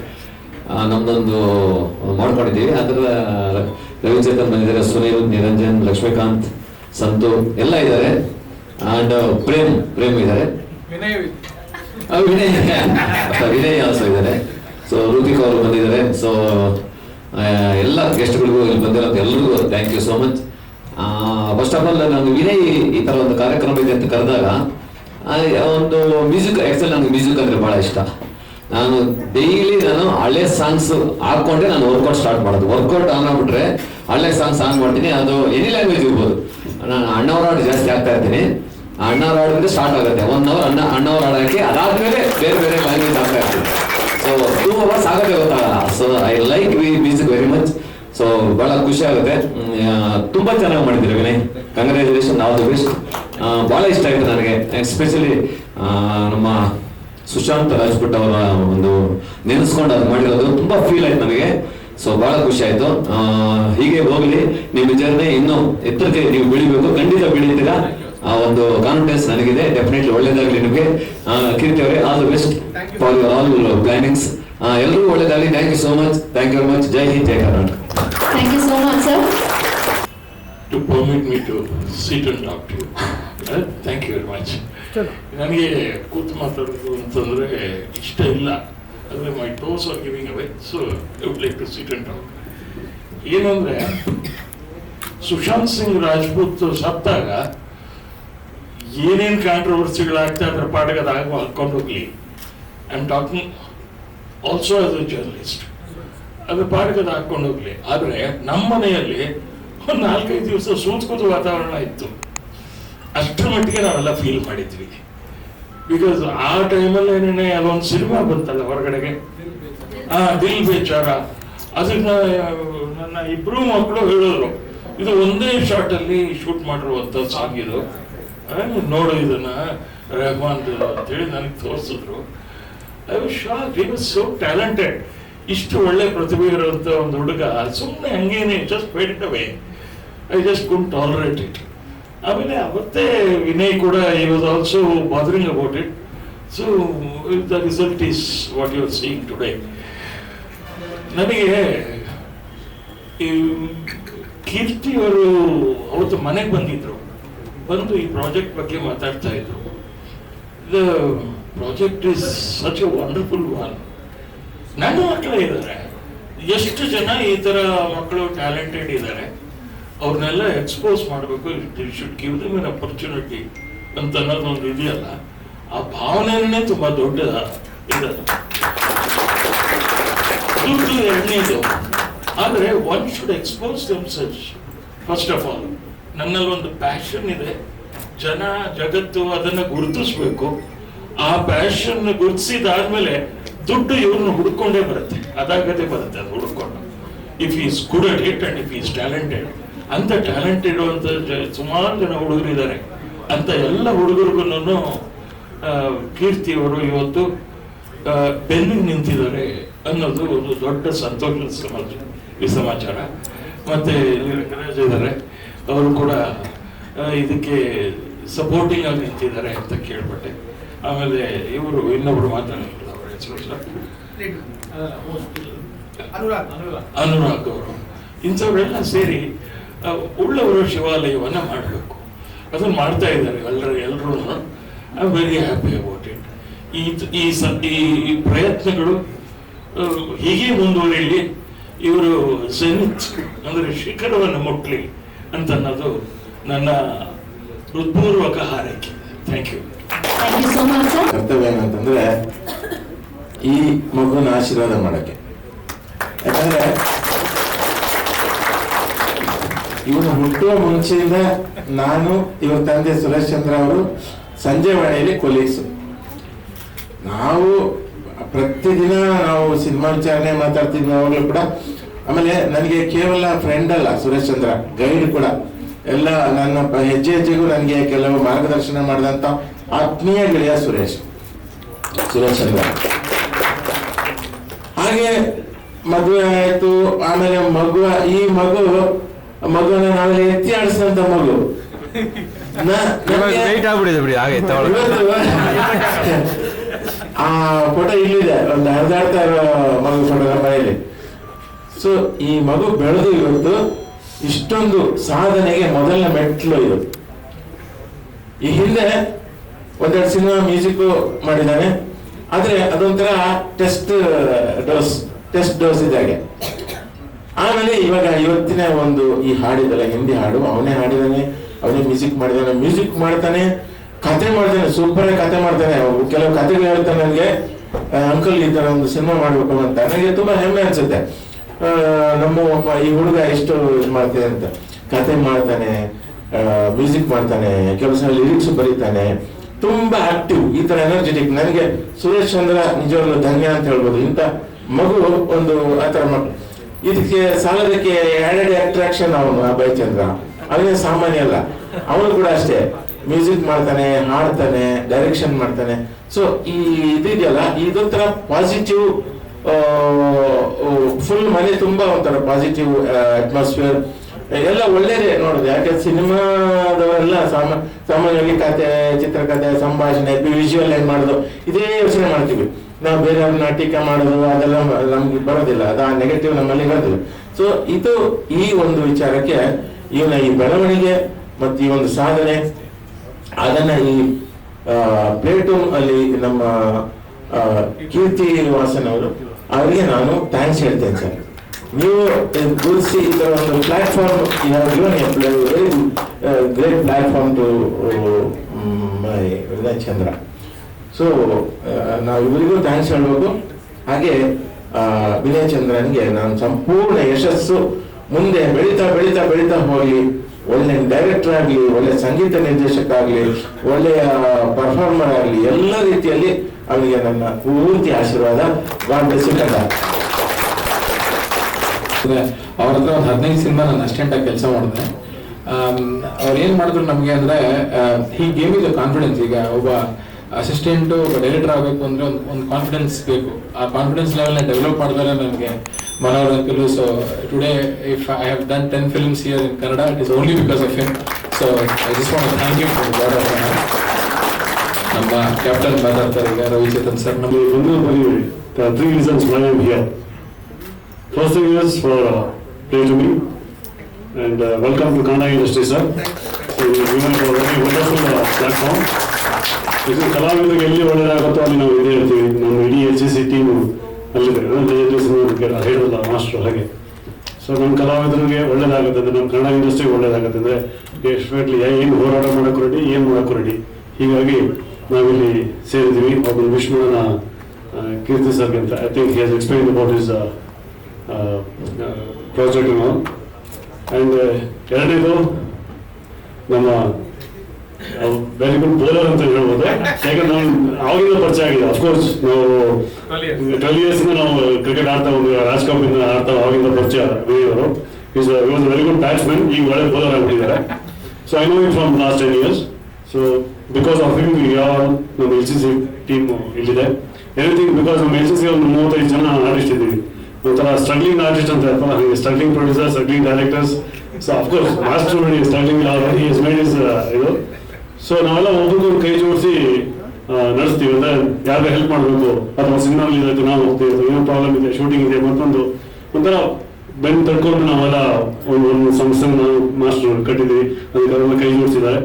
ನಮ್ದೊಂದು ಮಾಡ್ಕೊಂಡಿದ್ದೀವಿ. ಅದರ ರವಿಚೇತನ್ ಬಂದಿದ್ದಾರೆ, ಸುನೀಲ್, ನಿರಂಜನ್, ಲಕ್ಷ್ಮೀಕಾಂತ್, ಸಂತು ಎಲ್ಲ ಇದ್ದಾರೆ, ಅಂಡ್ ಪ್ರೇಮ್ ಇದ್ದಾರೆ, ವಿನಯ್ ಆಲ್ಸೋ ಇದ್ದಾರೆ. ಸೊ ರೂಪಿಕ್ ಅವರು ಬಂದಿದ್ದಾರೆ. ಸೊ ಎಲ್ಲ ಗೆಸ್ಟ್ಗಳಿಗೂ ಇಲ್ಲಿ ಬಂದಿರೋದು ಎಲ್ಲರಿಗೂ thank you so much. First of all ನಾನು ವಿನಯ್ ಈ ಥರ ಒಂದು ಕಾರ್ಯಕ್ರಮ ಇದೆ ಅಂತ ಕರೆದಾಗ ಒಂದು ಮ್ಯೂಸಿಕ್, ಆ್ಯಕ್ಚುಲಿ ನನಗೆ ಮ್ಯೂಸಿಕ್ ಅಂದರೆ ಭಾಳ ಇಷ್ಟ. ನಾನು ಡೈಲಿ ಹಳೆ ಸಾಂಗ್ಸ್ ಹಾಕ್ಕೊಂಡೆ ನಾನು ವರ್ಕೌಟ್ ಸ್ಟಾರ್ಟ್ ಮಾಡೋದು. ವರ್ಕೌಟ್ ಆನ್ ಆಗ್ಬಿಟ್ರೆ ಹಳೆ ಸಾಂಗ್ಸ್ ಆನ್ ಮಾಡ್ತೀನಿ. ಅದು ಎನಿ ಲ್ಯಾಂಗ್ವೇಜ್ ಇರ್ಬೋದು. ನಾನು ಅಣ್ಣವ್ರ ಹಾಡು ಜಾಸ್ತಿ ಆಗ್ತಾ ಇರ್ತೀನಿ. ಅಣ್ಣವ್ರ ಹಾಡಿದ್ರೆ ಸ್ಟಾರ್ಟ್ ಆಗುತ್ತೆ 1 hour ಅಣ್ಣವ್ರ ಹಾಡು ಹಾಕಿ ಅದಾದ್ಮೇಲೆ ಬೇರೆ ಲ್ಯಾಂಗ್ವೇಜ್ ಆಗ್ತಾ ಇರ್ತೀನಿ. ಸೊ 2 hours ಆಗೋದೇ ಗೊತ್ತಾಗಲ್ಲ. So I like music very much. So ಬಹಳ ಖುಷಿ ಆಗುತ್ತೆ. ತುಂಬಾ ಚೆನ್ನಾಗಿ ಮಾಡಿದ್ದೀರಿ Vinay, congratulation, all the best. ಬಹಳ ಇಷ್ಟ ಆಯ್ತು ನನಗೆ, ಎಸ್ಪೆಷಲಿ ನಮ್ಮ ಸುಶಾಂತ್ ರಾಜ್ಪುಟ್ ಅವರ ಒಂದು ನೆನೆಸ್ಕೊಂಡು ಅದು ಮಾಡಿರೋದು ತುಂಬಾ ಫೀಲ್ ಆಯ್ತು ನನಗೆ. ಸೊ ಬಹಳ ಖುಷಿ ಆಯ್ತು. ಹೀಗೆ ಹೋಗ್ಲಿ, ನಿಮ್ಮ ಜರ್ನಿ ಇನ್ನೂ ಎತ್ತರಕ್ಕೆ ನೀವು ಬೆಳಿಬೇಕು, ಖಂಡಿತ ಬೆಳೀತೀರಾ. ಆ ಒಂದು ಕಾನ್ಫಿಡೆನ್ಸ್ ನನಗಿದೆ. ಡೆಫಿನೆಟ್ಲಿ ಒಳ್ಳೇದಾಗಲಿ ನಿಮಗೆ. ಕೀರ್ತಿ ಅವರೇ, all the best for your all plannings. ಎಲ್ಲರಿಗೂ ಒಳ್ಳೇದಾಗಲಿ. Thank you so much. Thank you very much. ಜೈ ಹಿಂದ್, ಜೈ Karnataka. Thank you so much sir. To permit me to sit and talk to you. Thank you very much. ನನಗೆ ಕೂತು ಮಾತಾಡೋದು ಅಂತಂದರೆ ಇಷ್ಟ ಇಲ್ಲ, ಅಂದರೆ my toes are giving away, so I would like to sit and talk. ಏನಂದರೆ ಸುಶಾಂತ್ ಸಿಂಗ್ ರಾಜ್ಪೂತ್ ಸತ್ತಾಗ ಏನೇನು ಕಾಂಟ್ರವರ್ಸಿಗಳಾಗ್ತಾ ಅದ್ರ ಪಾಠಕ್ಕೆ ಅದಾಗ ಹಾಕೊಂಡು ಹೋಗ್ಲಿ. I am talking also as A journalist. ಅದ್ರ ಪಾಠಕ್ಕೆ ಅದು ಹಾಕೊಂಡು ಹೋಗ್ಲಿ. ಆದರೆ ನಮ್ಮ ಮನೆಯಲ್ಲಿ ಒಂದು 4-5 ದಿವಸ ಸೂತ್ಕೂತ ವಾತಾವರಣ ಇತ್ತು. ಅಷ್ಟರ ಮಟ್ಟಿಗೆ ನಾವೆಲ್ಲ ಫೀಲ್ ಮಾಡಿದ್ವಿ. ಬಿಕಾಸ್ ಆ ಟೈಮಲ್ಲಿ ಏನೇನೆ ಅದೊಂದು ಸಿನಿಮಾ ಬಂತಲ್ಲ ಹೊರಗಡೆಗೆ, ದಿಲ್ ಬೇಚಾರ, ಅದನ್ನ ನನ್ನ 2 ಮಕ್ಕಳು ಹೇಳಿದ್ರು, ಇದು ಒಂದೇ ಶಾರ್ಟಲ್ಲಿ ಶೂಟ್ ಮಾಡಿರುವಂಥ ಸಾಂಗ್ ಇದು, ನೋಡು ಇದನ್ನ ರೆಹಮಾನ್ ಅಂತೇಳಿ ನನಗೆ ತೋರಿಸಿದ್ರು. I was shocked. He was so talented. ಇಷ್ಟು ಒಳ್ಳೆ ಪ್ರತಿಭೆ ಇರುವಂಥ ಒಂದು ಹುಡುಗ ಸುಮ್ಮನೆ ಹಂಗೇನೆ just wait it away. I just couldn't tolerate it. ಆಮೇಲೆ ಅವತ್ತೇ ವಿನಯ್ ಕೂಡ he was also bothering about it. So the result is what you are seeing today. ನನಗೆ ಕೀರ್ತಿ ಅವರು ಅವತ್ತು ಮನೆಗೆ ಬಂದು ಈ ಪ್ರಾಜೆಕ್ಟ್ ಬಗ್ಗೆ ಮಾತಾಡ್ತಾ ಇದ್ರು. The project is such A wonderful one. ನನ್ನ ಮಕ್ಕಳೇ ಇದ್ದಾರೆ, ಎಷ್ಟು ಜನ ಈ ಥರ ಮಕ್ಕಳು ಟ್ಯಾಲೆಂಟೆಡ್ ಇದ್ದಾರೆ, ಅವ್ರನ್ನೆಲ್ಲ ಎಕ್ಸ್ಪೋಸ್ ಮಾಡಬೇಕು. Should give them N opportunity ಅಂತ ಅನ್ನೋದೊಂದು ಇದೆಯಲ್ಲ, ಆ ಭಾವನೆಯನ್ನೇ ತುಂಬ ದೊಡ್ಡ ಇದಲ್ಲ. ದುಡ್ಡು ಎರಡನೇದು. ಆದರೆ one should expose themselves first of all. ನನ್ನಲ್ಲಿ ಒಂದು ಪ್ಯಾಷನ್ ಇದೆ, ಜನ ಜಗತ್ತು ಅದನ್ನು ಗುರುತಿಸ್ಬೇಕು. ಆ ಪ್ಯಾಷನ್ ಗುರುತಿಸಿದಾದ್ಮೇಲೆ ದುಡ್ಡು ಇವ್ರನ್ನ ಹುಡ್ಕೊಂಡೇ ಬರುತ್ತೆ, ಅದಾಗದೇ ಬರುತ್ತೆ ಅದು ಹುಡ್ಕೊಂಡು. If is good at it and if is talented. ಅಂತ ಟ್ಯಾಲೆಂಟ್ ಇರುವಂಥ ಸುಮಾರು ಜನ ಹುಡುಗರಿದ್ದಾರೆ. ಅಂತ ಎಲ್ಲ ಹುಡುಗರಿಗೂ ಕೀರ್ತಿಯವರು ಇವತ್ತು ಬೆನ್ನಿಗೆ ನಿಂತಿದ್ದಾರೆ ಅನ್ನೋದು ಒಂದು ದೊಡ್ಡ ಸಂತೋಷದ ಸಮಾಚಾರ. ಮತ್ತು ರಂಗರಾಜ್ ಇದ್ದಾರೆ, ಅವರು ಕೂಡ ಇದಕ್ಕೆ ಸಪೋರ್ಟಿಂಗ್ ಆಗಿ ನಿಂತಿದ್ದಾರೆ ಅಂತ ಕೇಳ್ಪಟ್ಟೆ. ಆಮೇಲೆ ಇವರು ಇನ್ನೊಬ್ರು ಮಾತಾಡಿದ್ರು, ಅವರ ಹೆಸರು ಅನುರಾಗ್ ಅವರು. ಇಂಥವರೆಲ್ಲ ಸೇರಿ ಉಳ್ಳವರು ಶಿವಾಲಯವನ್ನು ಮಾಡಬೇಕು, ಅದನ್ನು ಮಾಡ್ತಾ ಇದ್ದಾರೆ ಎಲ್ಲರೂ. I am very happy about it. ಈ ಪ್ರಯತ್ನಗಳು ಹೀಗೆ ಮುಂದುವರಿಯಲಿ, ಇವರು ಜೆನಿತ್ ಅಂದರೆ ಶಿಖರವನ್ನು ಮುಟ್ಲಿ ಅಂತ ಅನ್ನೋದು ನನ್ನ ಹೃತ್ಪೂರ್ವಕ ಹಾರೈಕೆ. Thank you. Thank you so much sir. ಕರ್ತವ್ಯ ಏನಂತಂದ್ರೆ, ಈ ಮಗುನ ಆಶೀರ್ವಾದ ಮಾಡಕ್ಕೆ. ಯಾಕಂದ್ರೆ ಇವನು ಹುಟ್ಟುವ ಮುಂಚೆಯಿಂದ ನಾನು ಇವ್ರ ತಂದೆ ಸುರೇಶ್ ಚಂದ್ರ ಅವರು ಸಂಜೆವಾಣಿಯಲ್ಲಿ ಕೊಲೀಗ್ಸ್. ನಾವು ಪ್ರತಿದಿನ ನಾವು ಸಿನಿಮಾ ವಿಚಾರಣೆ ಮಾತಾಡ್ತಿದ್ವಿ ಅವಾಗಲೂ ಕೂಡ. ಆಮೇಲೆ ನನಗೆ ಕೇವಲ ಫ್ರೆಂಡ್ ಅಲ್ಲ ಸುರೇಶ್ ಚಂದ್ರ, ಗೈಡ್ ಕೂಡ. ಎಲ್ಲ ನನ್ನ ಹೆಜ್ಜೆ ಹೆಜ್ಜೆಗೂ ನನಗೆ ಕೆಲವು ಮಾರ್ಗದರ್ಶನ ಮಾಡಿದಂತ ಆತ್ಮೀಯ ಗೆಳೆಯ ಸುರೇಶ್ ಚಂದ್ರ. ಹಾಗೆ ಮದುವೆ ಆಯ್ತು. ಆಮೇಲೆ ಈ ಮಗುವನ್ನ ನಾವೆಲ್ಲ ಎತ್ತಿ ಆಡಿಸಿದಂತ ಮಗು. ಆ ಫೋಟೋ ಇಲ್ಲಿದೆ, ಒಂದು ಹರಿದಾಡ್ತಾ ಇರೋ ಮಗು ಫೋಟೋ ನಮ್ಮ ಮನೆಯಲ್ಲಿ. ಸೊ ಈ ಮಗು ಬೆಳೆದು ಇವತ್ತು ಇಷ್ಟೊಂದು ಸಾಧನೆಗೆ ಮೊದಲನೇ ಮೆಟ್ಲು ಇದು. ಈ ಹಿಂದೆ ಒಂದೆರಡು ಸಿನಿಮಾ ಮ್ಯೂಸಿಕ್ ಮಾಡಿದ್ದಾನೆ, ಆದ್ರೆ ಅದೊಂಥರ ಟೆಸ್ಟ್ ಡೋಸ್ ಇದ್ದಾಗೆ. ಆಮೇಲೆ ಇವತ್ತಿನ ಒಂದು ಈ ಹಾಡಿದಲ್ಲ, ಹಿಂದಿ ಹಾಡು ಅವನೇ ಹಾಡಿದಾನೆ, ಅವನೇ ಮ್ಯೂಸಿಕ್ ಮಾಡ್ತಾನೆ, ಕತೆ ಮಾಡ್ತಾನೆ, ಸೂಪರ್ ಆಗಿ ಕತೆ ಮಾಡ್ತಾನೆ. ಕೆಲವು ಕತೆಗಳು ಹೇಳ್ತಾನೆ ನನಗೆ, ಅಂಕಲ್ ಈ ತರ ಒಂದು ಸಿನಿಮಾ ಮಾಡ್ಬೇಕು ಅಂತ. ನನಗೆ ತುಂಬಾ ಹೆಮ್ಮೆ ಅನ್ಸುತ್ತೆ, ನಮ್ಮ ಈ ಹುಡುಗ ಎಷ್ಟು ಇದು ಮಾಡ್ತಾನೆ ಅಂತ. ಕತೆ ಮಾಡ್ತಾನೆ, ಮ್ಯೂಸಿಕ್ ಮಾಡ್ತಾನೆ, ಕೆಲವು ಸಲ ಲಿರಿಕ್ಸ್ ಬರೀತಾನೆ, ತುಂಬಾ ಆಕ್ಟಿವ್, ಈ ತರ ಎನರ್ಜೆಟಿಕ್. ನನಗೆ ಸುರೇಶ್ ಚಂದ್ರ ನಿಜವಾಗ್ಲೂ ಧನ್ಯ ಅಂತ ಹೇಳ್ಬೋದು. ಇಂಥ ಮಗು ಒಂದು ಆತರ ಮಕ್ಕಳು. ಇದಕ್ಕೆ ಸಾಲದಕ್ಕೆ ಆಡೆಡ್ ಅಟ್ರಾಕ್ಷನ್ ಅವನು ಅಭಯ್ ಚಂದ್ರ. ಅವನೇ ಸಾಮಾನ್ಯ ಅಲ್ಲ, ಅವನು ಕೂಡ ಅಷ್ಟೇ ಮ್ಯೂಸಿಕ್ ಮಾಡ್ತಾನೆ, ಹಾಡ್ತಾನೆ, ಡೈರೆಕ್ಷನ್ ಮಾಡ್ತಾನೆ. ಸೊ ಈ ಇದೆಯಲ್ಲ, ಇದೊಂಥರ ಪಾಸಿಟಿವ್, ಫುಲ್ ಮನೆ ತುಂಬಾ ಒಂಥರ ಪಾಸಿಟಿವ್ ಅಟ್ಮಾಸ್ಫಿಯರ್, ಎಲ್ಲ ಒಳ್ಳೇದೇ ನೋಡೋದು. ಯಾಕೆ ಸಿನಿಮಾದವರೆಲ್ಲ ಸಾಮಾನ್ಯವಾಗಿ ಕತೆ, ಚಿತ್ರಕಥೆ, ಸಂಭಾಷಣೆ, ವಿಜುವಲ್ ಏನ್ ಮಾಡೋದು ಇದೇ ಯೋಚನೆ ಮಾಡ್ತೀವಿ ನಾವು. ಬೇರೆಯವ್ರನ್ನ ಟೀಕೆ ಮಾಡೋದು ಅದೆಲ್ಲ ನಮ್ಗೆ ಬರೋದಿಲ್ಲ, ಅದು ನೆಗೆಟಿವ್ ನಮ್ಮಲ್ಲಿ ಬರೋದಿಲ್ಲ. ಸೊ ಇದು ಈ ಒಂದು ವಿಚಾರಕ್ಕೆ ಇವನ ಈ ಬೆಳವಣಿಗೆ ಮತ್ತು ಈ ಒಂದು ಸಾಧನೆ, ಅದನ್ನ ಈ ಪ್ಲೇಟೂನ್ ಅಲ್ಲಿ ನಮ್ಮ ಕೀರ್ತಿ ವಾಸನ್ ಅವರು, ಅವರಿಗೆ ನಾನು ಥ್ಯಾಂಕ್ಸ್ ಹೇಳ್ತೇನೆ ಸರ್. ನೀವು ಗುರುಸಿ ಈ ತರ ಒಂದು platform, very great platform to my Vinay Chandra. So ನಾವು ಇವರಿಗೂ ಥ್ಯಾಂಕ್ಸ್ ಹೇಳ್ಬೇಕು. ಹಾಗೆ ವಿನಯ್ ಚಂದ್ರನ್ಗೆ ನಾನು ಸಂಪೂರ್ಣ ಯಶಸ್ಸು, ಮುಂದೆ ಬೆಳೀತಾ ಬೆಳೀತಾ ಬೆಳೀತಾ ಹೋಗಿ ಒಳ್ಳೆ ಡೈರೆಕ್ಟರ್ ಆಗಲಿ, ಒಳ್ಳೆ ಸಂಗೀತ ನಿರ್ದೇಶಕ ಆಗಲಿ, ಒಳ್ಳೆಯ ಪರ್ಫಾರ್ಮರ್ ಆಗಲಿ, ಎಲ್ಲ ರೀತಿಯಲ್ಲಿ ಅವನಿಗೆ ನನ್ನ ಪೂರ್ತಿ ಆಶೀರ್ವಾದ. God bless you Kannada. ಅವ್ರ ಹತ್ರ ಒಂದು 15 ಸಿನಿಮಾ ನಾನು ಅಸಿಸ್ಟೆಂಟ್ ಆಗಿ ಕೆಲಸ ಮಾಡಿದೆ. ಅವ್ರು ಏನ್ ಮಾಡಿದ್ರು ನಮ್ಗೆ ಅಂದ್ರೆ, ಹೀ ಗೇಮ್ ಇಸ್ ಕಾನ್ಫಿಡೆನ್ಸ್. ಈಗ ಒಬ್ಬ ಅಸಿಸ್ಟೆಂಟ್, ಒಬ್ಬ ಡೈರೆಕ್ಟರ್ ಆಗಬೇಕು ಅಂದ್ರೆ ಒಂದು ಕಾನ್ಫಿಡೆನ್ಸ್ ಬೇಕು. ಆ ಕಾನ್ಫಿಡೆನ್ಸ್ ಲೆವೆಲ್ ಡೆವಲಪ್ ಮಾಡಿದ್ರೆ ನನಗೆ Manohar uncle. So today if I have done 10 films here in Kannada, it is only because of him. So I just want to thank you for God of honor. ನಮ್ಮ ಕ್ಯಾಪ್ಟನ್ ಮಾತಾಡ್ತಾರೆ ಈಗ, ರವಿಚೇತನ್ ಸರ್. ನಮಗೆ 3 reasons why I am here. First thing is for play to me and welcome to Kannada industry, sir. So we have a very wonderful platform. ಇದು ಕಲಾವಿದರಿಗೆ ಎಲ್ಲಿ ಒಳ್ಳೆಯದಾಗುತ್ತೋ ಅಲ್ಲಿ ನಾವು ಇದೇ ಇರ್ತೀವಿ. ನಮ್ಮ ಇಡೀ HCC ಟೀಮು ಅಲ್ಲಿದೆ, ಹೇಳೋಲ್ಲ ಮಾಸ್ಟರ್ ಹಾಗೆ. ಸೊ ನಮ್ಮ ಕಲಾವಿದರಿಗೆ ಒಳ್ಳೇದಾಗುತ್ತೆ ಅಂದರೆ, ನಮ್ಮ ಕನ್ನಡ ಇಂಡಸ್ಟ್ರಿಗೆ ಒಳ್ಳೇದಾಗುತ್ತೆ ಅಂದರೆ ಎಸ್ಪೆಷಲಿ ಏನು ಹೋರಾಟ ಮಾಡೋಕ್ಕೂ ರೆಡಿ, ಏನು ಮಾಡೋಕ್ಕೂ ರೆಡಿ. ಹೀಗಾಗಿ ನಾವಿಲ್ಲಿ ಸೇರಿದ್ದೀವಿ. ಒಬ್ಬರು ವಿಶ್ ಮಾಡೋಣ ಕೀರ್ತಿ ಸರ್ಗೆ ಅಂತ. I think he has explain about his project ನಾವು. ಆ್ಯಂಡ್ ಎರಡನೇದು ನಮ್ಮ ವೆರಿ ಗುಡ್ ಬೌಲರ್ ಅಂತ ಹೇಳ್ಬೋದು. ಯಾಕಂದ್ರೆ ನಾವು ಆವಾಗಿಂದ ಪರಿಚಯ ಆಗಿದೆ. ಅಫ್ಕೋರ್ಸ್ ನಾವು 12 years ನಾವು ಕ್ರಿಕೆಟ್ ಆಡ್ತಾ ರಾಜ್ ಕಪ್ ಇಂದ ಆಡ್ತಾ ಆವಾಗಿಂದ ಪರಿಚಯ ಅವರು. Is was very good batsman. ಈಗ ಒಳ್ಳೆ ಬೌಲರ್ ಆಗ್ಬಿಟ್ಟಿದ್ದಾರೆ. So I know it from last 10 years. So because of him ನಮ್ಮ HCC ಟೀಮ್ ಇಲ್ಲಿದೆ. ಎನಿಥಿಂಗ್ ಬಿಕಾಸ್ ನಮ್ಮ HCC ಒಂದು 35 ಜನ ಆರ್ಟಿಸ್ಟ್ ಇದ್ದೀವಿ. ಒಂಥರ ಸ್ಟ್ರಗ್ಲಿಂಗ್ ಆರ್ಟಿಸ್ಟ್ ಅಂತ ಇರ್ತಾರ, ಹಾಗೆ struggling producer, struggling directors. So of course master ನೋಡಿ ಸ್ಟ್ರಗ್ಲಿಂಗ್ ಈಸ್ ಮೇಡ್ ಇಸ್ ಇದು. ಸೊ ನಾವೆಲ್ಲ ಒಬ್ಬೊಬ್ಬರು ಕೈ ಜೋಡಿಸಿ ನಡೆಸ್ತೀವಿ. ಅಂದ್ರೆ ಯಾರು ಹೆಲ್ಪ್ ಮಾಡಬೇಕು, ಅಥವಾ ಸಿನಿಮಾ ನಾವು ಹೋಗ್ತೀವಿ, ಏನೋ ಪ್ರಾಬ್ಲಮ್ ಇದೆ, ಶೂಟಿಂಗ್ ಇದೆ, ಮತ್ತೊಂದು ಒಂಥರ ಬೆನ್ನು ತಡ್ಕೊಂಡು ನಾವೆಲ್ಲ ಒಂದು ಸಂಸ್ಥೆ ನಾವು ಮಾಸ್ಟರ್ ಕಟ್ಟಿದ್ದೀವಿ. ಅದಕ್ಕೆ ಅವರೆಲ್ಲ ಕೈ ಜೋಡಿಸಿದ್ದಾರೆ.